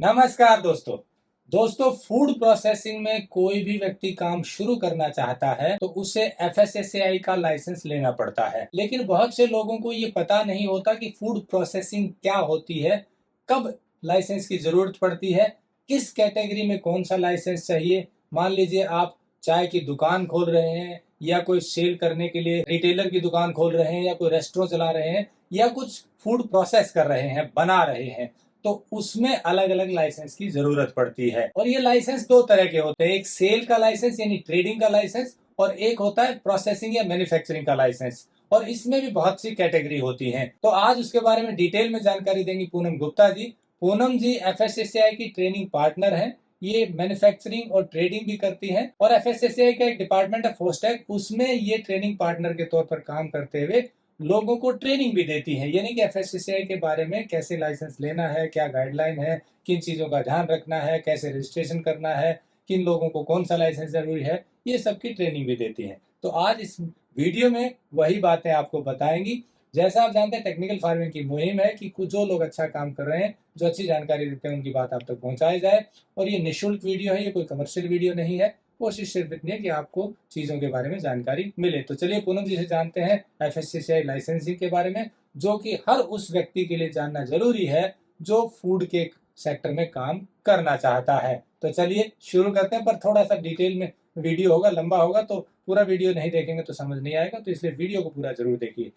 नमस्कार दोस्तों। Food processing में कोई भी व्यक्ति काम शुरू करना चाहता है तो उसे एफएसएसएआई का लाइसेंस लेना पड़ता है, लेकिन बहुत से लोगों को ये पता नहीं होता कि फूड प्रोसेसिंग क्या होती है, कब लाइसेंस की जरूरत पड़ती है, किस कैटेगरी में कौन सा लाइसेंस चाहिए। मान लीजिए आप चाय की दुकान खोल रहे हैं या कोई सेल करने के लिए रिटेलर की दुकान खोल रहे हैं या कोई रेस्टोरेंट चला रहे हैं या कुछ फूड प्रोसेस कर रहे हैं, बना रहे हैं, तो उसमें अलग अलग लाइसेंस की जरूरत पड़ती है। और ये लाइसेंस दो तरह के होते हैं, एक सेल का लाइसेंस यानी ट्रेडिंग का लाइसेंस और एक होता है प्रोसेसिंग या मैन्युफैक्चरिंग का लाइसेंस। और इसमें भी बहुत सी कैटेगरी होती हैं। तो आज उसके बारे में डिटेल में जानकारी देंगी पूनम गुप्ता जी। पूनम जी एफएसएसएआई की ट्रेनिंग पार्टनर हैं। ये मैन्युफैक्चरिंग और ट्रेडिंग भी करती हैं और एफएसएसएआई का एक डिपार्टमेंट है फोस्टेक, उसमें ये ट्रेनिंग पार्टनर के तौर पर काम करते हुए लोगों को ट्रेनिंग भी देती है, यानी कि एफएसएसएआई के बारे में कैसे लाइसेंस लेना है, क्या गाइडलाइन है, किन चीज़ों का ध्यान रखना है, कैसे रजिस्ट्रेशन करना है, किन लोगों को कौन सा लाइसेंस जरूरी है, ये सब की ट्रेनिंग भी देती है। तो आज इस वीडियो में वही बातें आपको बताएंगी। जैसा आप जानते हैं टेक्निकल फार्मिंग की मुहिम है कि कुछ जो लोग अच्छा काम कर रहे हैं, जो अच्छी जानकारी देते हैं, उनकी बात आप तक पहुंचाई जाए। और ये निःशुल्क वीडियो है, ये कोई कमर्शियल वीडियो नहीं है। कोशिश सिर्फ इतनी है कि आपको चीज़ों के बारे में जानकारी मिले। तो चलिए पूनम जी से जानते हैं एफएसएसएआई लाइसेंसिंग के बारे में, जो कि हर उस व्यक्ति के लिए जानना जरूरी है जो फूड के सेक्टर में काम करना चाहता है। तो चलिए शुरू करते हैं, पर थोड़ा सा डिटेल में वीडियो होगा, लंबा होगा, तो पूरा वीडियो नहीं देखेंगे तो समझ नहीं आएगा, तो इसलिए वीडियो को पूरा जरूर देखिए।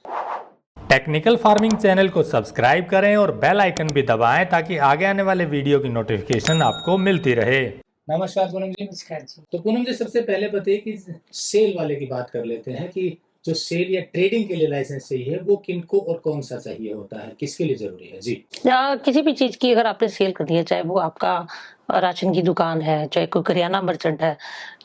टेक्निकल फार्मिंग चैनल को सब्सक्राइब करें और बेल आइकन भी दबाएं ताकि आगे आने वाले वीडियो की नोटिफिकेशन आपको मिलती रहे। नमस्कार पूनम जी। नमस्कार जी। तो पूनम जी सबसे पहले बताइए कि सेल वाले की बात कर लेते हैं कि जो सेल या ट्रेडिंग के लिए लाइसेंस चाहिए वो किनको और कौन सा चाहिए होता है, किसके लिए जरूरी है जी? किसी भी चीज की अगर आपने सेल करनी है, चाहे वो आपका राशन की दुकान है, चाहे कोई करियाना मर्चेंट है,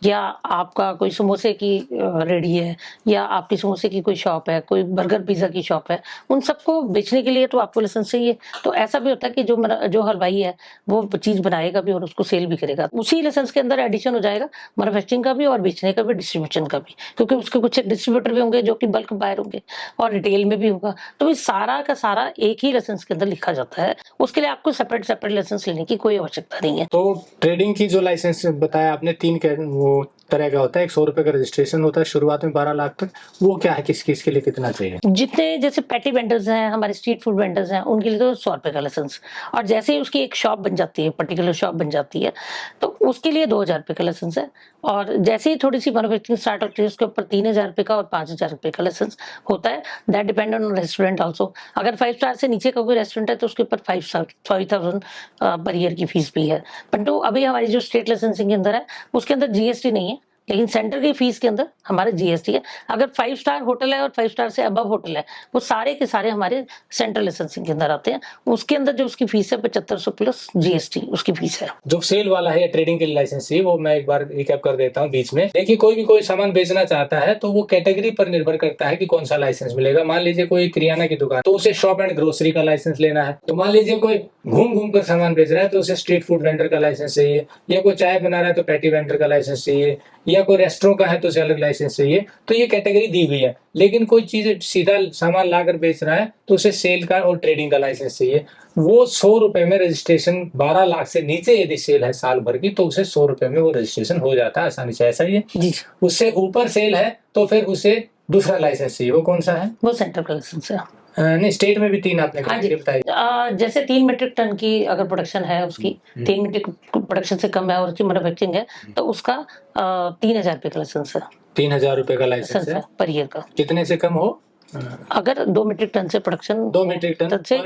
या आपका कोई समोसे की रेडी है, या आपकी समोसे की कोई शॉप है, कोई बर्गर पिज्जा की शॉप है, उन सबको बेचने के लिए तो आपको लाइसेंस चाहिए। तो ऐसा भी होता है कि जो हलवाई है वो चीज बनाएगा भी और उसको सेल भी करेगा, उसी लाइसेंस के अंदर एडिशन हो जाएगा मैन्युफैक्चरिंग का भी और बेचने का भी, डिस्ट्रीब्यूशन का भी, क्योंकि उसके कुछ डिस्ट्रीब्यूटर भी होंगे जो कि बल्क बायर होंगे और रिटेल में भी होगा। तो इस सारा का सारा एक ही लाइसेंस के अंदर लिखा जाता है। उसके लिए आपको सेपरेट लाइसेंस लेने की कोई आवश्यकता नहीं है। तो ट्रेडिंग की जो लाइसेंस बताया आपने, वो तरह का होता है। 100 रुपए का रजिस्ट्रेशन होता है शुरुआत में 12 लाख तक। वो क्या है, किस किस के लिए कितना चाहिए? जितने जैसे पैटी वेंडर्स हैं, हमारे स्ट्रीट फूड वेंडर्स हैं, उनके लिए तो 100 रुपए का लाइसेंस। और जैसे ही उसकी एक शॉप बन जाती है, पर्टिकुलर शॉप बन जाती है, तो उसके लिए 2000 रुपए का लाइसेंस है। और जैसे ही थोड़ी सी मैन्युफैक्चरिंग स्टार्ट होती है, उसके ऊपर 3000 रुपए का और 5000 रुपए का लाइसेंस होता है। That depend on restaurant also. अगर 5 स्टार से नीचे का कोई रेस्टोरेंट है तो उसके ऊपर 5000 पर ईयर की फीस भी है। परंतु अभी हमारी जो स्टेट लाइसेंसिंग के अंदर है, उसके अंदर जीएसटी नहीं है, लेकिन सेंटर की फीस के अंदर हमारे जीएसटी है। अगर 5 स्टार होटल है और 5 स्टार से अबव होटल है, वो सारे के सारे हमारे सेंट्रल लाइसेंसिंग के अंदर आते हैं। उसके अंदर जो उसकी फीस है 7500 प्लस जीएसटी उसकी फीस है। जो सेल वाला है या ट्रेडिंग के लिए लाइसेंस चाहिए, वो मैं एक बार रिकैप कर देता हूँ बीच में। देखिए, कोई भी कोई सामान बेचना चाहता है तो वो कैटेगरी पर निर्भर करता है कि कौन सा लाइसेंस मिलेगा। मान लीजिए कोई किराना की दुकान, तो उसे शॉप एंड ग्रोसरी का लाइसेंस लेना है। तो मान लीजिए कोई घूम घूम कर सामान बेच रहा है तो उसे स्ट्रीट फूड वेंडर का लाइसेंस चाहिए, या कोई चाय बना रहा है तो पैटी वेंडर का लाइसेंस चाहिए, या कोई रेस्टोरेंट का है तो उसे अलग लाइसेंस चाहिए। तो ये कैटेगरी दी हुई है। लेकिन कोई चीज सीधा सामान लाकर बेच रहा है तो उसे सेल का और ट्रेडिंग का लाइसेंस चाहिए। वो 100 रुपए में रजिस्ट्रेशन, 12 लाख से नीचे यदि सेल है साल भर की, तो उसे 100 रुपए में वो रजिस्ट्रेशन हो जाता है आसानी से। ऐसा ही है। उससे ऊपर सेल है तो फिर उसे दूसरा लाइसेंस चाहिए। वो कौन सा है? वो सेंट्रल का लाइसेंस है। नहीं, स्टेट में भी 3 आपने बताया। जैसे 3 मीट्रिक टन की अगर प्रोडक्शन है उसकी, 3 मीट्रिक प्रोडक्शन से कम है और उसकी मैन्युफैक्चरिंग है, तो उसका 3000 रुपए का लाइसेंस है। 3000 रुपए का लाइसेंस है पर ईयर का। कितने से कम हो? अगर 2 मीट्रिक टन से प्रोडक्शन, 2 मीट्रिक टन से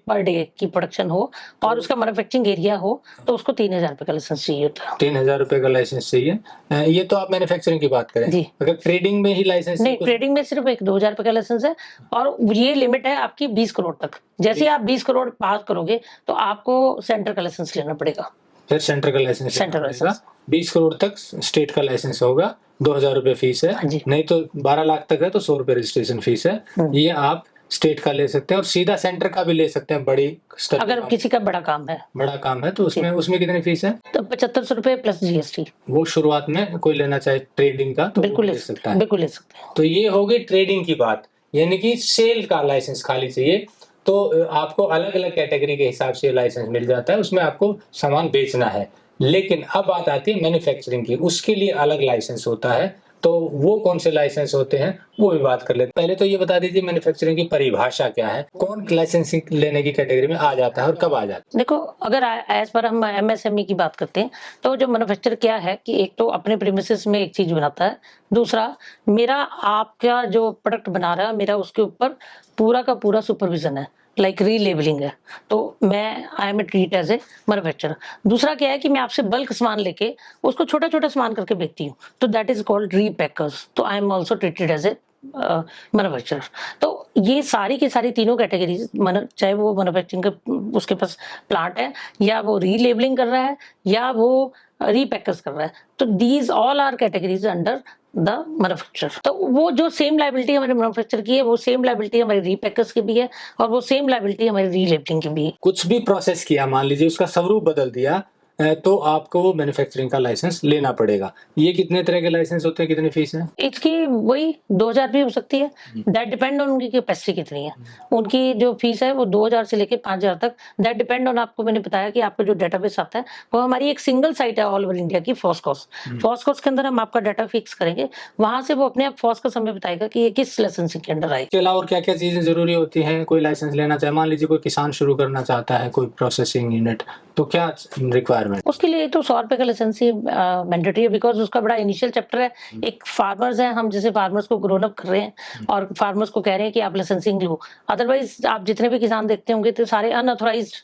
पर डे की प्रोडक्शन हो और उसका मैन्युफैक्चरिंग एरिया हो, तो उसको 3000 रुपए का लाइसेंस चाहिए होता है। 3000 रुपए का लाइसेंस चाहिए। ये तो आप मैन्युफैक्चरिंग की बात करें जी। अगर ट्रेडिंग में ही लाइसेंस नहीं, ट्रेडिंग में सिर्फ एक 2000 रुपए का लाइसेंस है और ये लिमिट है आपकी 20 करोड़ तक। जैसे आप 20 करोड़ पास करोगे तो आपको सेंटर का लाइसेंस लेना पड़ेगा। फिर सेंटर का लाइसेंस, 20 करोड़ तक स्टेट का लाइसेंस होगा। 2000 रुपए फीस है। नहीं तो 12 लाख तक है तो 100 रुपए रजिस्ट्रेशन फीस है। ये आप स्टेट का ले सकते हैं और सीधा सेंटर का भी ले सकते हैं। बड़ी अगर किसी का बड़ा काम है तो उसमें कितनी फीस है? तो 7500 रुपए प्लस जीएसटी। वो शुरुआत में कोई लेना चाहे ट्रेडिंग का तो बिल्कुल ले सकता है। तो ये हो गई ट्रेडिंग की बात, यानी कि सेल का लाइसेंस खाली चाहिए। तो आपको अलग-अलग कैटेगरी के हिसाब से लाइसेंस मिल जाता है, उसमें आपको सामान बेचना है। लेकिन अब बात आती है मैन्युफैक्चरिंग की, उसके लिए अलग लाइसेंस होता है, तो वो कौन से लाइसेंस होते हैं, वो भी बात कर लेते हैं। पहले तो ये बता दीजिए मैन्युफैक्चरिंग की परिभाषा क्या है? कौन लाइसेंसिंग लेने की कैटेगरी में आ जाता है और कब आ जाता है? देखो, अगर एज पर हम एमएसएमई की बात करते हैं, तो जो मैन्युफैक्चर क्या है कि एक तो अपने प्रीमिसेस में एक चीज बनाता है, दूसरा मेरा आपका जो प्रोडक्ट बना रहा है मेरा उसके ऊपर पूरा का पूरा सुपरविजन है, लाइक रीलेबलिंग है। तो मैं I am treat as a manufacturer. दूसरा क्या है कि मैं आपसे बल्क सामान लेके उसको छोटा छोटा सामान करके बेचती हूँ, तो दैट इज कॉल्ड रीपैकर्स। तो I am also treated as a manufacturer. तो ये सारी की सारी तीनों कैटेगरीज, चाहे वो मैन्युफैक्चरिंग का उसके पास प्लांट है, या वो रीलेबलिंग कर रहा है, या वो रीपैकर्स कर रहा है, तो these all are categories under the manufacturer. तो वो जो सेम लायबिलिटी हमारे मैन्युफैक्चरर की है, वो सेम लायबिलिटी हमारे रीपैकर्स की भी है, और वो सेम लायबिलिटी हमारी रीलेबलिंग की भी है। कुछ भी प्रोसेस किया, मान लीजिए उसका स्वरूप बदल दिया, तो आपको वो मैन्युफैक्चरिंग का लाइसेंस लेना पड़ेगा। ये कितने तरह के लाइसेंस होते हैं, कितनी फीस है? इसकी वही 2000 भी हो सकती है, दैट डिपेंड ऑन उनकी कैपेसिटी कितनी है। उनकी जो फीस है वो 2000 से लेके 5000 तक, दैट डिपेंड ऑन, आपको मैंने बताया कि आपका जो डेटाबेस आता है वो हमारी एक सिंगल साइट है ऑल ओवर इंडिया की, फॉस्कॉस। फॉस्कॉस के अंदर हम आपका डाटा फिक्स करेंगे, वहां से वो अपने आप फॉस्कॉस हमें बताएगा कि ये किस लाइसेंसिंग के अंडर आएगी। इसके अलावा और क्या-क्या चीजें जरूरी होती हैं कोई लाइसेंस लेना चाहे? मान लीजिए कोई किसान शुरू करना चाहता है कोई प्रोसेसिंग यूनिट, तो क्या रिक्वायरमेंट? उसके लिए तो 100 रुपए का लाइसेंस ही मैंडेटरी है, बिकॉज उसका बड़ा इनिशियल चैप्टर है। एक फार्मर्स है, हम जैसे फार्मर्स को ग्रोन अप कर रहे हैं और फार्मर्स को कह रहे हैं कि आप लाइसेंसिंग लो। अदरवाइज आप जितने भी किसान देखते होंगे तो सारे अनऑथोराइज्ड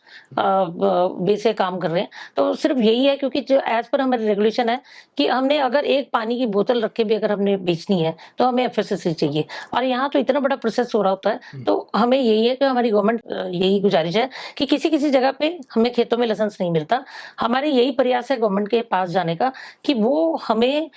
वे से काम कर रहे हैं। तो सिर्फ यही है, क्योंकि जो एज पर हमारी रेगुलेशन है कि हमने अगर एक पानी की बोतल रख के भी अगर हमने बेचनी है तो हमें एफएसएसआई चाहिए, और यहाँ तो इतना बड़ा प्रोसेस हो रहा होता है। तो हमें यही है कि हमारी गवर्नमेंट यही गुजारिश है कि किसी किसी जगह पे हमें खेतों में लाइसेंस नहीं मिलता, हमारे यही प्रयास है गवर्नमेंट के पास जाने का कि वो हमें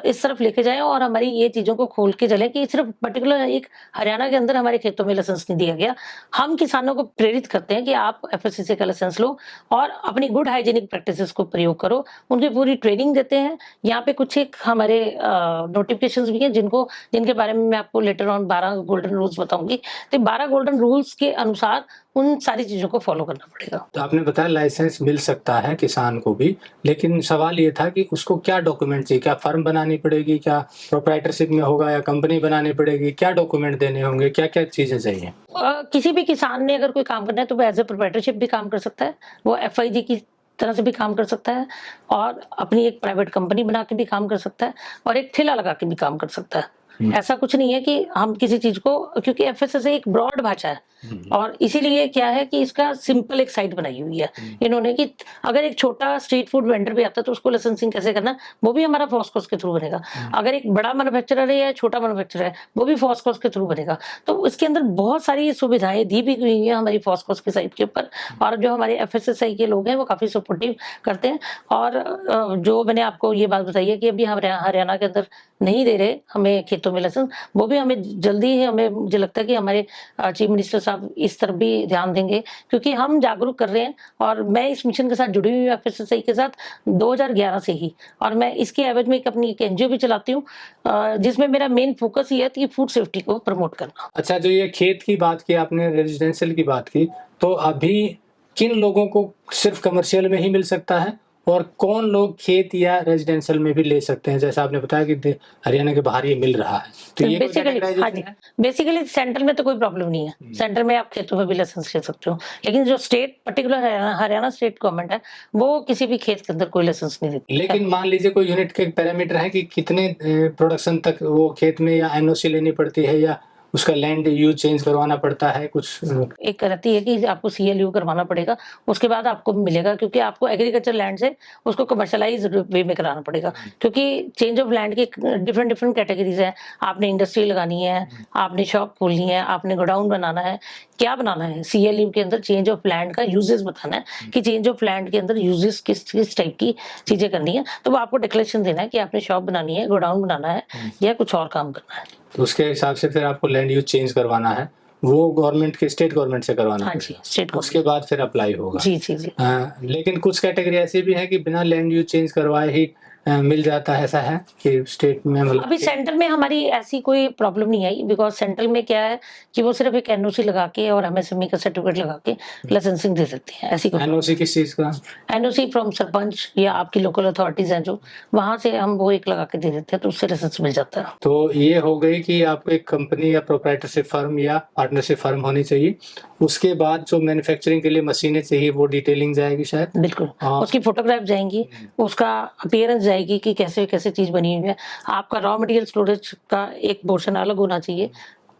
इस तरफ लेके जाए और हमारी ये चीजों को खोल के चले कि सिर्फ पर्टिकुलर एक हरियाणा के अंदर हमारे खेतों में लाइसेंस नहीं दिया गया। हम किसानों को प्रेरित करते हैं कि आप एफएसएसआई का लाइसेंस लो और अपनी गुड हाइजीनिक प्रैक्टिसेस को प्रयोग करो, उनकी पूरी ट्रेनिंग देते हैं। यहाँ पे कुछ एक हमारे नोटिफिकेशंस भी हैं जिनके बारे में मैं आपको लेटर ऑन 12 गोल्डन रूल्स बताऊंगी। तो 12 गोल्डन रूल्स के अनुसार उन सारी चीजों को फॉलो करना पड़ेगा। तो आपने बताया लाइसेंस मिल सकता है किसान को भी, लेकिन सवाल ये था कि उसको क्या डॉक्यूमेंट चाहिए? क्या फर्म बनानी पड़ेगी, क्या प्रोप्राइटरशिप में होगा, या कंपनी बनानी पड़ेगी? क्या डॉक्यूमेंट देने होंगे, क्या क्या चीजें चाहिए? किसी भी किसान ने अगर कोई काम करना है तो वो एज ए प्रोप्राइटरशिप भी काम कर सकता है, वो एफआईजी की तरह से भी काम कर सकता है, और अपनी एक प्राइवेट कंपनी बना के भी काम कर सकता है, और एक ठेला लगा के भी काम कर सकता है। ऐसा कुछ नहीं है कि हम किसी चीज को, क्योंकि एफएसएसआई एक ब्रॉड भाषा है, और इसीलिए क्या है कि इसका सिंपल एक साइट बनाई हुई है इन्होंने कि अगर एक छोटा स्ट्रीट फूड वेंडर भी आता है तो उसको लाइसेंसिंग कैसे करना, वो भी हमारा फॉस्कॉस के थ्रू बनेगा। अगर एक बड़ा मैन्युफैक्चरर है या छोटा मैन्युफैक्चरर है, वो भी फॉस्कॉस के थ्रू बनेगा। तो इसके अंदर बहुत सारी सुविधाएं दी भी हुई है हमारी फॉस्कॉस की साइट के ऊपर, और जो हमारे एफएसएसआई के लोग हैं वो काफी सपोर्टिव करते हैं। और जो मैंने आपको ये बात बताई है कि अभी हम हरियाणा के अंदर नहीं दे रहे हमें खेतों में लाइसेंस, वो भी हमें जल्दी ही, हमें मुझे लगता है कि हमारे चीफ मिनिस्टर साहब इस तरफ भी ध्यान देंगे, क्योंकि हम जागरूक कर रहे हैं। और मैं इस मिशन के साथ जुड़ी हुई हूँ एफएसएसआई के साथ 2011 से ही, और मैं इसके एवज में एक अपनी एक एनजीओ भी चलाती हूँ जिसमें मेरा मेन फोकस ये है कि फूड सेफ्टी को प्रमोट करना। अच्छा, जो ये खेत की बात की आपने, रेजिडेंशियल की बात की, तो अभी किन लोगों को सिर्फ कमर्शियल में ही मिल सकता है, और कौन लोग खेत या रेजिडेंशियल में भी ले सकते हैं? जैसा आपने बताया कि हरियाणा के बाहर ये मिल रहा है, तो ये बेसिकली सेंटर में तो कोई प्रॉब्लम नहीं है, सेंटर में आप खेतों में भी लाइसेंस ले सकते हो, लेकिन जो state particular Haryana state government है वो किसी भी खेत के अंदर कोई लाइसेंस नहीं देती। लेकिन मान लीजिए कोई यूनिट के पैरामीटर है कि कितने प्रोडक्शन तक वो खेत में या एनओसी लेनी पड़ती है, या उसका लैंड यूज चेंज करवाना पड़ता है कुछ? एक रहती है कि आपको सीएलयू करवाना पड़ेगा, उसके बाद आपको मिलेगा, क्योंकि आपको एग्रीकल्चर लैंड से उसको कमर्शलाइज वे में कराना पड़ेगा, क्योंकि चेंज ऑफ लैंड की डिफरेंट डिफरेंट कैटेगरीज है। आपने इंडस्ट्री लगानी है, आपने शॉप खोलनी है, आपने गोडाउन बनाना है, क्या बनाना है, सीएलयू के अंदर चेंज ऑफ लैंड का यूजेस बताना है कि चेंज ऑफ लैंड के अंदर यूजेस किस टाइप की चीजें करनी है, तो वो आपको डिक्लेरेशन देना है कि आपने शॉप बनानी है, गोडाउन बनाना है, या कुछ और काम करना है। तो उसके हिसाब से फिर आपको लैंड यूज चेंज करवाना है, वो गवर्नमेंट के, स्टेट गवर्नमेंट से करवाना है। हाँ जी, स्टेट उसके बाद फिर अप्लाई होगा। जी जी जी। लेकिन कुछ कैटेगरी ऐसी भी है कि बिना लैंड यूज चेंज करवाए ही मिल जाता है, ऐसा है कि स्टेट में मतलब अभी सेंट्रल में हमारी ऐसी कोई प्रॉब्लम नहीं आई, बिकॉज सेंट्रल में क्या है कि वो सिर्फ एक एनओसी लगा के और एमएसएमई का सर्टिफिकेट लगा के लाइसेंसिंग दे देते हैं। ऐसी कोई एनओसी किस चीज का? एनओसी फ्रॉम सरपंच या आपकी लोकल अथॉरिटीज हैं जो, वहां से हम वो एक लगा के दे देते हैं, तो उससे लाइसेंस मिल जाता है। तो ये हो गई कि आपको एक कंपनी या प्रोप्राइटरशिप फर्म या पार्टनरशिप फर्म होनी चाहिए। उसके बाद जो मैन्युफैक्चरिंग के लिए मशीनें चाहिए वो डिटेलिंग जाएगी शायद। बिल्कुल, हाँ। उसकी फोटोग्राफ जाएंगी, उसका अपीयरेंस जाएगी कि कैसे कैसे चीज बनी हुई है। आपका रॉ मटेरियल स्टोरेज का एक पोर्शन अलग होना चाहिए,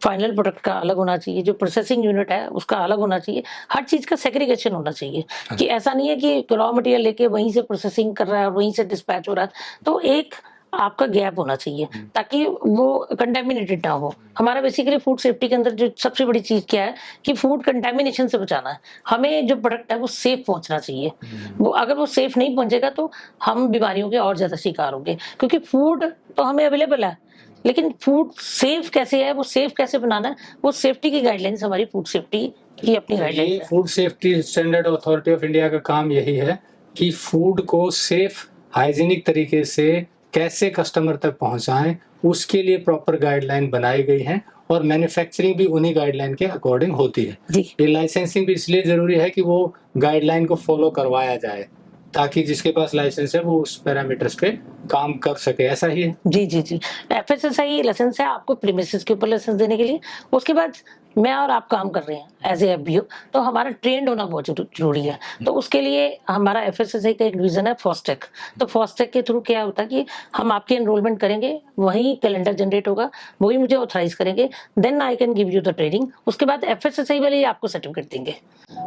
फाइनल प्रोडक्ट का अलग होना चाहिए, जो प्रोसेसिंग यूनिट है उसका अलग होना चाहिए। हर चीज का सेग्रीगेशन होना चाहिए कि ऐसा नहीं है कि रॉ मटेरियल लेके वहीं से प्रोसेसिंग कर रहा है और वहीं से डिस्पैच हो रहा है। तो एक आपका गैप होना चाहिए ताकि वो कंटेमिनेटेड ना हो। हमारा बेसिकली फूड सेफ्टी के अंदर जो सबसे बड़ी चीज क्या है कि फूड कंटेमिनेशन से बचाना है। हमें जो प्रोडक्ट है वो सेफ पहुंचना चाहिए। वो अगर वो सेफ नहीं पहुंचेगा तो हम बीमारियों के और ज्यादा शिकार होंगे, क्योंकि फूड तो हमें अवेलेबल है, लेकिन फूड सेफ कैसे है, वो सेफ कैसे बनाना है, वो सेफ्टी की गाइडलाइंस हमारी फूड सेफ्टी की अपनी ये गाइडलाइंस है। Food safety standard authority of India का काम यही है कि फूड को सेफ हाइजीनिक तरीके से कैसे कस्टमर तक पहुंचाएं, उसके लिए प्रॉपर गाइडलाइन बनाई गई है और मैन्युफैक्चरिंग भी उन्हीं गाइडलाइन के अकॉर्डिंग होती है। जी ये लाइसेंसिंग भी इसलिए जरूरी है कि वो गाइडलाइन को फॉलो करवाया जाए ताकि जिसके पास लाइसेंस है वो उस पैरामीटर्स पे काम कर सके, ऐसा ही है। जी जी जी, एफएसएसआई लाइसेंस है आपको प्रीमिसेस के ऊपर लाइसेंस देने के लिए। उसके बाद मैं और आप काम कर रहे हैं एज ए एफबीओ, तो हमारा ट्रेंड होना बहुत जरूरी है। तो उसके लिए हमारा एफएसएसआई का एक डिवीजन है फास्टैग। तो फास्टैग के थ्रू क्या होता है कि हम आपकी एनरोलमेंट करेंगे, वही कैलेंडर जनरेट होगा, वही मुझे ऑथराइज करेंगे, then I can give you the training. उसके बाद एफएसएसआई वाले आपको सर्टिफिकेट देंगे।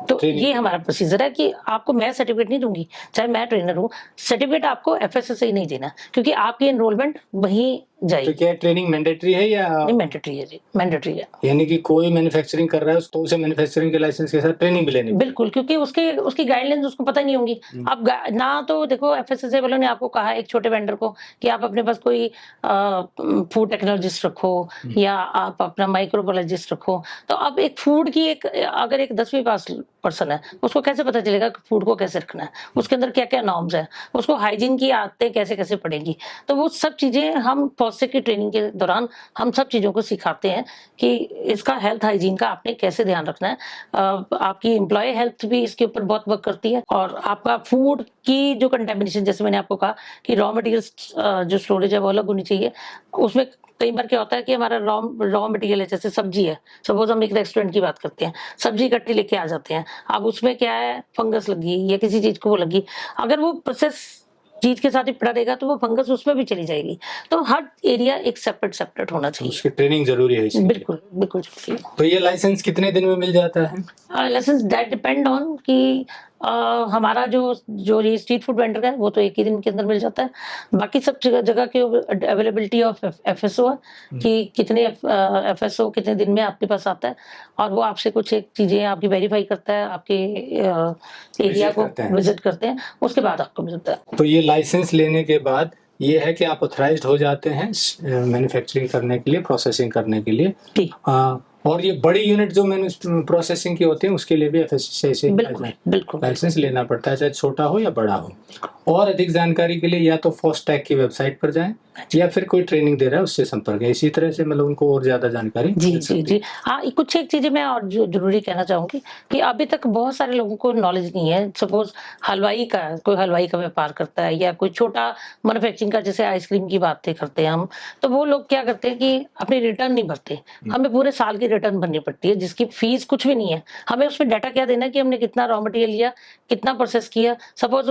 तो Training ये हमारा प्रोसीजर है कि आपको मैं सर्टिफिकेट नहीं दूंगी, चाहे मैं ट्रेनर हूँ, सर्टिफिकेट आपको एफएसएसआई नहीं देना, क्योंकि आपकी एनरोलमेंट वहीं तो जाएगी। क्या ट्रेनिंग मैंडेटरी है या नहीं, मैंडेटरी है जी, मैंडेटरी है। यानी कि कोई मैन्युफैक्चरिंग कर रहा है तो उसे मैन्युफैक्चरिंग के लाइसेंस के साथ ट्रेनिंग भी लेनी पड़ेगी? बिल्कुल, क्योंकि उसकी गाइडलाइंस उसको पता नहीं होंगी। अब ना तो देखो एफएसएसआई वालों ने आपको कहा एक छोटे वेंडर को कि आप अपने पास कोई फूड टेक्नोलॉजिस्ट रखो या आप अपना माइक्रोबायोलॉजिस्ट रखो। तो अब एक फूड की अगर एक 10वीं पास पर्सन है, उसको कैसे पता चलेगा कि फूड को कैसे रखना है, उसके अंदर क्या क्या नॉर्म्स है, उसको हाइजीन की आदतें कैसे कैसे पड़ेंगी। तो वो सब चीजें हम फॉस्टैग की ट्रेनिंग के दौरान हम सब चीजों को सिखाते हैं कि इसका हेल्थ हाइजीन का आपने कैसे ध्यान रखना है। आपकी एम्प्लॉय हेल्थ भी इसके ऊपर बहुत वर्क करती है, और आपका फूड की जो कंटेमिनेशन, जैसे मैंने आपको कहा कि रॉ मटेरियल जो स्टोरेज है वो अलग होनी चाहिए। उसमें कई बार क्या होता है कि हमारा रॉ मटेरियल है, जैसे सब्जी है, सपोज हम एक रेस्टोरेंट की बात करते हैं, सब्जी इकट्ठी लेके आ जाते हैं, अब उसमें क्या है फंगस लगी या किसी चीज को वो लगी, अगर वो प्रोसेस चीज के साथ ही पड़ा रहेगा तो वो फंगस उसमें भी चली जाएगी। तो हर एरिया एक सेपरेट होना चाहिए। उसकी ट्रेनिंग जरूरी है इसके। बिल्कुल बिल्कुल जरूरी है। तो ये लाइसेंस कितने दिन में मिल जाता है? लाइसेंस दैट डिपेंड ऑन कि हमारा जो ये स्ट्रीट फूड वेंडर है वो तो एक ही दिन के अंदर मिल जाता है। बाकी सब जगह के अवेलेबिलिटी ऑफ एफएसओ है कि कितने एफएसओ कितने दिन में आपके पास आता है, और वो आपसे कुछ एक चीजें आपकी वेरीफाई करता है, आपके एरिया को विजिट करते हैं, उसके बाद आपको मिलता है। तो ये लाइसेंस लेने के बाद ये है कि आप ऑथराइज्ड हो जाते हैं मैन्युफैक्चरिंग करने के लिए, प्रोसेसिंग करने के लिए। जी और ये बड़ी यूनिट जो प्रोसेसिंग की होती है उसके लिए भी एफएसएसआई से बिल्कुल लाइसेंस लेना पड़ता है, चाहे छोटा हो या बड़ा हो। और अधिक जानकारी के लिए या तो फास्टैग की वेबसाइट पर जाएं या फिर कोई ट्रेनिंग दे रहा है उससे संपर्क है। इसी तरह से मतलब उनको और ज्यादा जानकारी जी जी जी। हाँ, कुछ एक चीजें मैं और जरूरी कहना चाहूंगी कि अभी तक बहुत सारे लोगों को नॉलेज नहीं है। सपोज कोई हलवाई का व्यापार करता है या कोई छोटा मैन्युफैक्चरिंग का, जैसे आइसक्रीम की बातें करते हैं हम, तो वो लोग क्या करते हैं कि अपनी रिटर्न नहीं भरते। हमें पूरे साल की रिटर्न भरनी पड़ती है जिसकी फीस कुछ भी नहीं है। हमें उसमें डाटा क्या देना है कि हमने कितना रॉ मटेरियल लिया, कितना प्रोसेस किया। सपोज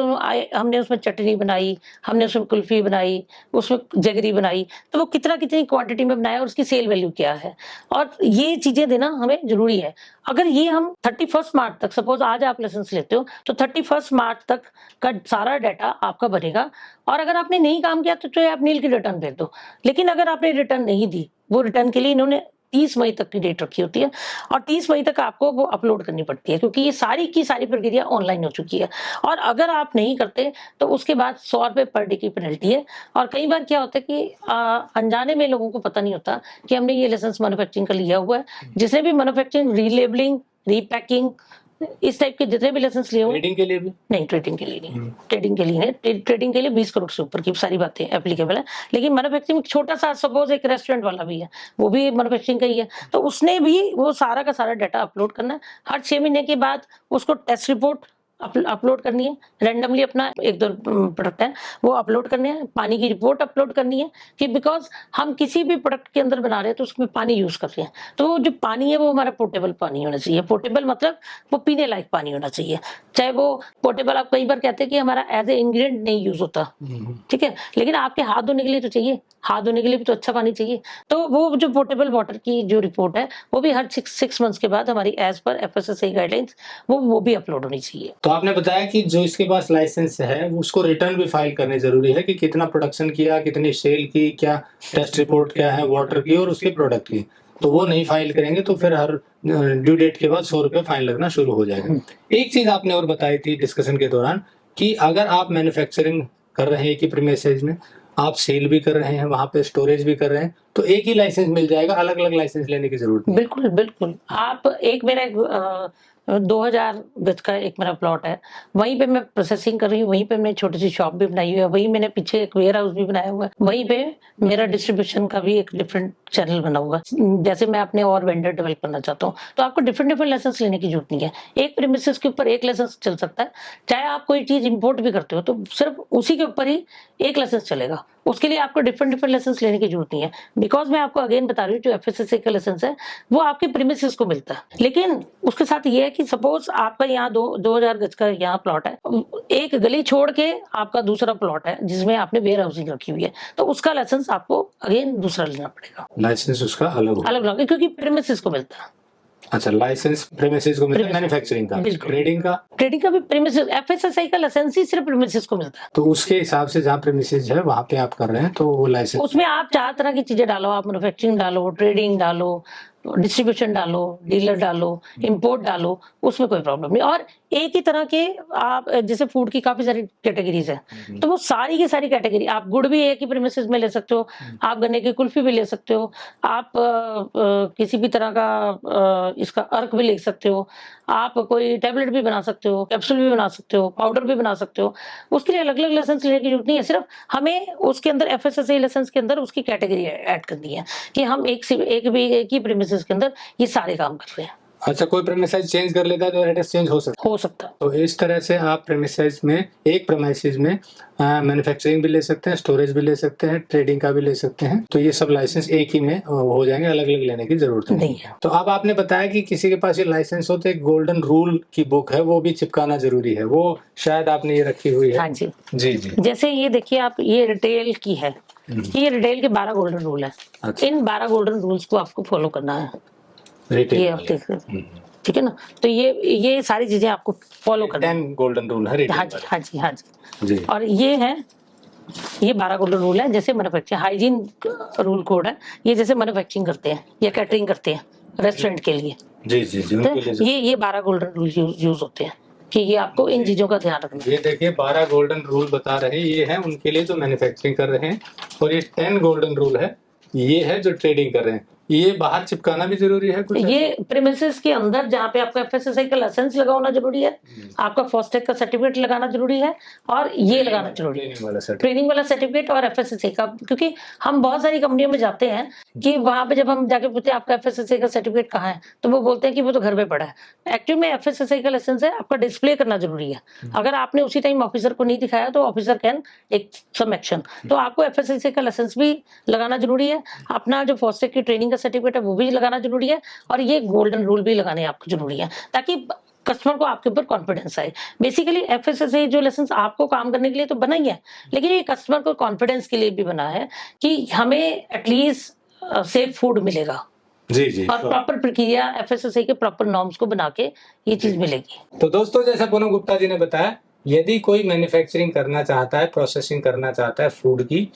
हमने उसमें चटनी बनाई, हमने उसमें कुल्फी बनाई, उसमें जगरी बनाई, तो वो कितनी क्वांटिटी में बनाया और उसकी सेल वैल्यू क्या है, और ये चीजें देना हमें जरूरी है। अगर ये हम 31 मार्च तक, सपोज आज आप लाइसेंस लेते हो तो 31 मार्च तक का सारा डाटा आपका बनेगा। और अगर आपने नहीं काम किया तो चाहे आप नील की रिटर्न भेज दो, लेकिन अगर आपने रिटर्न नहीं दी, वो रिटर्न के लिए इन्होंने 30 मई तक की डेट रखी होती है, और 30 मई तक आपको वो अपलोड करनी पड़ती है, क्योंकि ये सारी की सारी प्रक्रिया ऑनलाइन हो चुकी है। और अगर आप नहीं करते तो उसके बाद 100 रुपये पर डे की पेनल्टी है। और कई बार क्या होता है कि अनजाने में लोगों को पता नहीं होता कि हमने ये लाइसेंस मैन्युफैक्चरिंग का लिया हुआ है। जिसने भी मैन्युफैक्चरिंग, रीलेबलिंग, रीपैकिंग, इस टाइप के जितने भी लाइसेंस लिए हुए, ट्रेडिंग के लिए भी? नहीं ट्रेडिंग के लिए नहीं, ट्रेडिंग के लिए नहीं, ट्रेडिंग के लिए 20 करोड़ से ऊपर की सारी बातें एप्लीकेबल है। लेकिन मैन्युफैक्चरिंग में छोटा सा सपोज एक रेस्टोरेंट वाला भी है, वो भी मैन्युफैक्चरिंग का ही है, तो उसने भी वो सारा का सारा डाटा अपलोड करना है। हर 6 महीने के बाद उसको टेस्ट रिपोर्ट अपलोड करनी है। रैंडमली अपना 1-2 प्रोडक्ट है वो अपलोड करने हैं। पानी की रिपोर्ट अपलोड करनी है कि बिकॉज हम किसी भी प्रोडक्ट के अंदर बना रहे हैं तो उसमें पानी यूज कर रहे हैं, तो वो जो पानी है वो हमारा पोर्टेबल पानी होना चाहिए। पोर्टेबल मतलब वो पीने लायक पानी होना चाहिए। चाहे वो पोर्टेबल, आप कई बार कहते हैं कि हमारा एज ए इंग्रेडिएंट नहीं यूज होता, ठीक है, लेकिन आपके हाथ धोने के लिए तो चाहिए, हाथ धोने के लिए भी तो अच्छा पानी चाहिए। तो वो जो पोर्टेबल वाटर की जो रिपोर्ट है वो भी हर 6 मंथ्स के बाद हमारी एज पर FSSAI गाइडलाइंस वो भी अपलोड होनी चाहिए। तो आपने बताया कि जो इसके पास लाइसेंस है उसको रिटर्न भी फाइल करने जरूरी है कि कितना प्रोडक्शन किया, कितनी सेल की, क्या टेस्ट रिपोर्ट क्या है वाटर की और उसके प्रोडक्ट की। तो वो नहीं फाइल करेंगे तो फिर हर ड्यू डेट के बाद 100 रुपये फाइन लगना शुरू हो जाएगा। एक चीज आपने और बताई थी डिस्कशन के दौरान कि अगर आप मैन्युफैक्चरिंग कर रहे हैं एक ही प्रीमिसेस में, आप सेल भी कर रहे हैं, वहां पे स्टोरेज भी कर रहे हैं, तो एक ही लाइसेंस मिल जाएगा, अलग अलग लाइसेंस लेने की जरूरत नहीं। बिल्कुल बिल्कुल। आप एक मेरा 2000 गज का एक मेरा प्लॉट है, वहीं पे मैं प्रोसेसिंग कर रही हूँ, वहीं पे मैंने छोटी सी शॉप भी बनाई हुई है, वहीं मैंने पीछे एक वेयर हाउस भी बनाया हुआ है, वहीं पे मेरा डिस्ट्रीब्यूशन का भी एक डिफरेंट चैनल बना हुआ है। जैसे मैं अपने और वेंडर डेवलप करना चाहता हूँ तो आपको डिफरेंट लाइसेंस लेने की जरूरत नहीं है। एक प्रीमिसेस के ऊपर एक लाइसेंस चल सकता है। चाहे आप कोई चीज इंपोर्ट भी करते हो तो सिर्फ उसी के ऊपर ही एक लाइसेंस चलेगा, उसके लिए आपको डिफरेंट लाइसेंस लेने की जरूरत नहीं है। बिकॉज मैं आपको अगेन बता रही हूँ, जो FSSAI का लाइसेंस है वो आपके प्रीमिसेस को मिलता है। लेकिन उसके साथ ये है कि सपोज आपका यहाँ 2000 गज का यहाँ प्लॉट है, एक गली छोड़ के आपका दूसरा प्लॉट है जिसमें आपने वेयर हाउसिंग रखी हुई है, तो उसका लाइसेंस आपको अगेन दूसरा लेना पड़ेगा, लाइसेंस उसका अलग अलग, क्योंकि प्रीमिसेस को मिलता है। अच्छा, लाइसेंस प्रीमिसेस को मिलता है मैन्युफैक्चरिंग का, बिल्कुल। ट्रेडिंग का भी प्रीमिसेस, FSSAI का लाइसेंस ही सिर्फ प्रीमिसेस को मिलता है। तो उसके हिसाब से जहाँ प्रीमिसेस है वहां पे आप कर रहे हैं तो वो लाइसेंस उसमें आप 4 तरह की चीजें डालो, आप मैन्युफैक्चरिंग डालो, ट्रेडिंग डालो, डिस्ट्रीब्यूशन डालो, डीलर डालो, इंपोर्ट डालो, उसमें कोई प्रॉब्लम नहीं। और एक ही तरह के आप जैसे फूड की काफी सारी कैटेगरीज है, तो वो सारी की सारी कैटेगरी आप गुड़ भी एक ही प्रीमिसेस में ले सकते हो, आप गन्ने की कुल्फी भी ले सकते हो, आप किसी भी तरह का इसका अर्क भी ले सकते हो, आप कोई टैबलेट भी बना सकते हो, कैप्सूल भी बना सकते हो, पाउडर भी बना सकते हो। उसके लिए अलग अलग लाइसेंस लेने की जरूरत नहीं है, सिर्फ हमें उसके अंदर FSSAI लाइसेंस के अंदर उसकी कैटेगरी ऐड करनी है कि हम एक ही प्रीमिसेस के अंदर ये सारे काम कर रहे हैं। अच्छा, कोई प्रीमिसेस चेंज कर लेता है तो एड्रेस चेंज हो सकता है। तो इस तरह से आप प्रीमिसेस में, एक प्रीमिसेस में मैन्युफैक्चरिंग भी ले सकते हैं, स्टोरेज भी ले सकते हैं, ट्रेडिंग का भी ले सकते हैं। तो ये सब लाइसेंस एक ही में हो जाएंगे, अलग अलग लेने की जरूरत नहीं है। तो अब आपने बताया कि किसी के पास ये लाइसेंस हो तो एक गोल्डन रूल की बुक है वो भी चिपकाना जरूरी है, वो शायद आपने ये रखी हुई है। हाँ जी जी जी। जैसे ये देखिए आप, ये रिटेल की है, ये रिटेल के 12 गोल्डन रूल है। अच्छा। इन 12 गोल्डन रूल्स को आपको फॉलो करना है, ये आप देख रहे हैं, ठीक है ना। तो ये सारी चीजें आपको फॉलो करना है। 10 गोल्डन रूल है हाँ जी हाँ जी हाँ जी। और ये है, ये 12 गोल्डन रूल है। जैसे मैन्युफैक्चरिंग हाइजीन रूल कोड है, ये जैसे मैन्युफैक्चरिंग करते हैं या कैटरिंग करते हैं रेस्टोरेंट के लिए, जी जी जी, तो ये 12 गोल्डन रूल यूज होते हैं कि ये आपको इन चीजों का ध्यान रखना है। ये देखिए 12 गोल्डन रूल बता रहे हैं, ये है उनके लिए जो मैन्युफैक्चरिंग कर रहे हैं, और ये 10 गोल्डन रूल है, ये है जो ट्रेडिंग कर रहे हैं। ये बाहर चिपकाना भी जरूरी है कुछ? ये प्रीमिसेस के अंदर जहाँ पे आपका FSSAI का लाइसेंस लगा होना जरूरी है, आपका फास्टैग का सर्टिफिकेट लगाना जरूरी है, और ये लगाना जरूरी है ट्रेनिंग वाला सर्टिफिकेट और FSSAI का। क्योंकि हम बहुत सारी कंपनियों में जाते हैं कि वहां पे जब हम जाके पूछते हैं आपका FSSAI का सर्टिफिकेट कहाँ है, तो वो बोलते हैं कि वो तो घर पे पड़ा है। एक्चुअली में FSSAI का लाइसेंस है, आपका डिस्प्ले करना जरूरी है। अगर आपने उसी टाइम ऑफिसर को नहीं दिखाया तो officer can take some action. तो आपको FSSAI का लाइसेंस भी लगाना जरूरी है, अपना जो फास्टैग की ट्रेनिंग का सर्टिफिकेट है वो भी लगाना जरूरी है, और ये गोल्डन रूल भी लगाने आपको जरूरी है, ताकि कस्टमर को आपके ऊपर कॉन्फिडेंस आए। बेसिकली FSSAI जो लाइसेंस आपको काम करने के लिए तो बना ही है, लेकिन ये कस्टमर को कॉन्फिडेंस के लिए भी बना है कि हमें एटलीस्ट सेफ फूड मिलेगा। जी जी। और प्रॉपर प्रक्रिया FSSAI के प्रॉपर नॉर्म्स को बना के ये चीज मिलेगी। तो दोस्तों, जैसा पूनम गुप्ता जी ने बताया, यदि कोई मैन्युफैक्चरिंग करना चाहता है, प्रोसेसिंग करना चाहता है फूड की,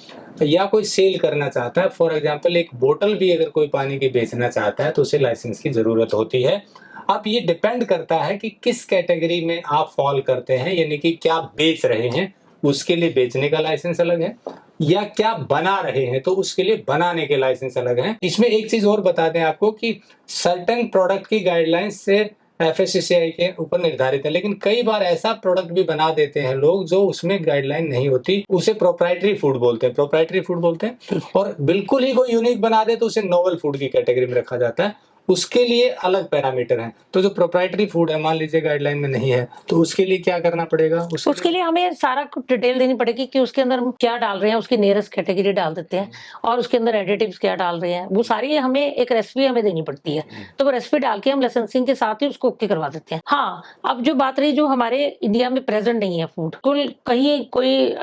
या कोई सेल करना चाहता है, फॉर एग्जांपल एक बोतल भी अगर कोई पानी की बेचना चाहता है तो उसे लाइसेंस की जरूरत होती है। अब ये डिपेंड करता है कि किस कैटेगरी में आप फॉल करते हैं, यानी कि क्या बेच रहे हैं उसके लिए बेचने का लाइसेंस अलग है, या क्या बना रहे हैं तो उसके लिए बनाने के लाइसेंस अलग हैं। इसमें एक चीज और बता दें आपको कि सर्टेन प्रोडक्ट की गाइडलाइंस से FSSAI के ऊपर निर्धारित है। लेकिन कई बार ऐसा प्रोडक्ट भी बना देते हैं लोग जो उसमें गाइडलाइन नहीं होती, उसे प्रोप्राइटरी फूड बोलते हैं। और बिल्कुल ही कोई यूनिक बना दे तो उसे नोवेल फूड की कैटेगरी में रखा जाता है, उसके लिए अलग पैरामीटर हैं। तो जो प्रोप्राइटरी फूड है, मान लीजिए गाइडलाइन में नहीं है, तो उसके लिए क्या करना पड़ेगा? उसके लिए हमें सारा कुछ डिटेल देनी पड़ेगी कि उसके अंदर हम क्या डाल रहे हैं, उसकी नियरेस्ट कैटेगरी डाल देते हैं और उसके अंदर एडिटिव्स क्या डाल रहे हैं, वो सारी हमें एक रेसिपी हमें देनी पड़ती है। तो वो रेसिपी डाल के हम लाइसेंसिंग के साथ ही उसको ओके करवा देते हैं। हाँ, अब जो बात रही जो हमारे इंडिया में प्रेजेंट नहीं है फूड, कुल कहीं कोई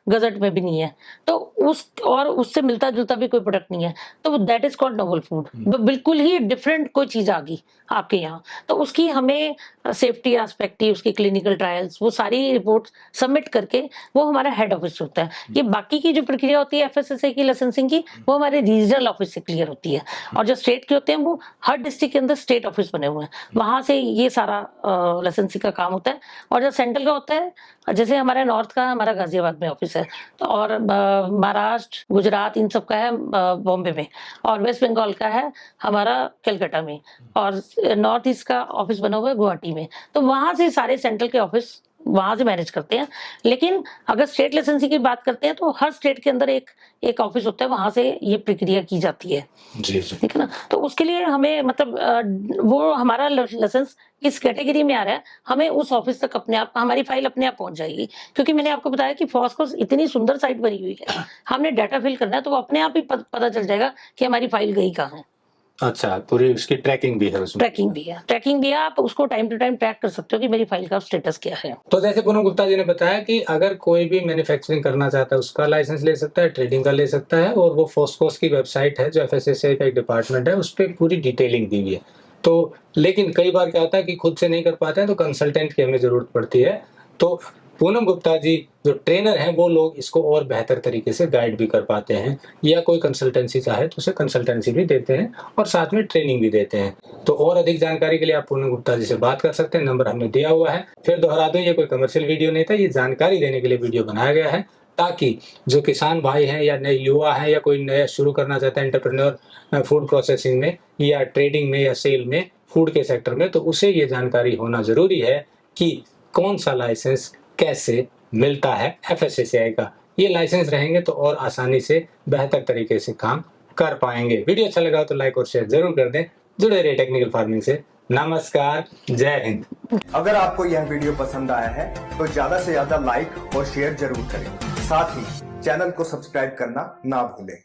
गजट में भी नहीं है, तो उससे मिलता जुलता भी कोई प्रोडक्ट नहीं है, तो that is called novel food. बिल्कुल ही डिफरेंट कोई चीज आ गई आपके यहाँ, तो उसकी हमें सेफ्टी एस्पेक्ट, उसकी क्लिनिकल ट्रायल्स, वो सारी रिपोर्ट सबमिट करके वो हमारा हेड ऑफिस होता है। ये बाकी की जो प्रक्रिया होती है FSSAI की लाइसेंसिंग की, वो हमारे रीजनल ऑफिस से क्लियर होती है। और जो स्टेट के होते हैं वो हर डिस्ट्रिक्ट के अंदर स्टेट ऑफिस बने हुए हैं, वहां से ये सारा लाइसेंसिंग का काम होता है। और जो सेंट्रल का होता है, जैसे हमारे नॉर्थ का हमारा गाजियाबाद में ऑफिस है, तो और महाराष्ट्र, गुजरात, इन सब का है बॉम्बे में, और वेस्ट बंगाल का है हमारा कलकत्ता में, और नॉर्थ ईस्ट का ऑफिस बना हुआ है गुवाहाटी में। तो वहां से सारे सेंट्रल के ऑफिस वहां से मैनेज करते हैं। लेकिन अगर स्टेट लाइसेंसिंग की बात करते हैं तो हर स्टेट के अंदर एक ऑफिस होता है, वहां से ये प्रक्रिया की जाती है। जी। ठीक है ना। तो उसके लिए हमें मतलब वो हमारा लाइसेंस किस कैटेगरी में आ रहा है, हमें उस ऑफिस तक अपने आप हमारी फाइल अपने आप पहुंच जाएगी। क्योंकि मैंने आपको बताया कि फॉस्कोस इतनी सुंदर साइट बनी हुई है, हमने डाटा फिल करना है तो वो अपने आप ही पता चल जाएगा कि हमारी फाइल गई कहाँ है। अच्छा, पूरी उसकी ट्रैकिंग भी है उसमें? ट्रैकिंग भी है, आप उसको टाइम टू टाइम ट्रैक कर सकते हो कि मेरी फाइल का स्टेटस क्या है। तो जैसे पूनम गुप्ता जी ने बताया कि अगर कोई भी मैन्युफैक्चरिंग करना चाहता है उसका लाइसेंस ले सकता है, ट्रेडिंग का ले सकता है, और वो फोस्कोस की वेबसाइट है जो FSSAI का एक डिपार्टमेंट है, उस पर पूरी डिटेलिंग दी हुई है। तो लेकिन कई बार क्या होता है कि खुद से नहीं कर पाते हैं तो कंसल्टेंट की हमें जरूरत पड़ती है। तो पूनम गुप्ता जी जो ट्रेनर हैं वो लोग इसको और बेहतर तरीके से गाइड भी कर पाते हैं, या कोई कंसल्टेंसी चाहे तो उसे कंसल्टेंसी भी देते हैं और साथ में ट्रेनिंग भी देते हैं। तो और अधिक जानकारी के लिए आप पूनम गुप्ता जी से बात कर सकते हैं, नंबर हमने दिया हुआ है। फिर दोहरा दूं, ये कोई कमर्शियल वीडियो नहीं था, ये जानकारी देने के लिए वीडियो बनाया गया है, ताकि जो किसान भाई हैं या नए युवा हैं या कोई नया शुरू करना चाहता है एंटरप्रेन्योर फूड प्रोसेसिंग में या ट्रेडिंग में या सेल में, फूड के सेक्टर में, तो उसे ये जानकारी होना जरूरी है कि कौन सा लाइसेंस कैसे मिलता है FSSAI का। ये लाइसेंस रहेंगे तो और आसानी से बेहतर तरीके से काम कर पाएंगे। वीडियो अच्छा लगा तो लाइक और शेयर जरूर कर दें। जुड़े रहिए टेक्निकल फार्मिंग से। नमस्कार, जय हिंद। अगर आपको यह वीडियो पसंद आया है तो ज्यादा से ज्यादा लाइक और शेयर जरूर करें। साथ ही चैनल को सब्सक्राइब करना ना भूलें।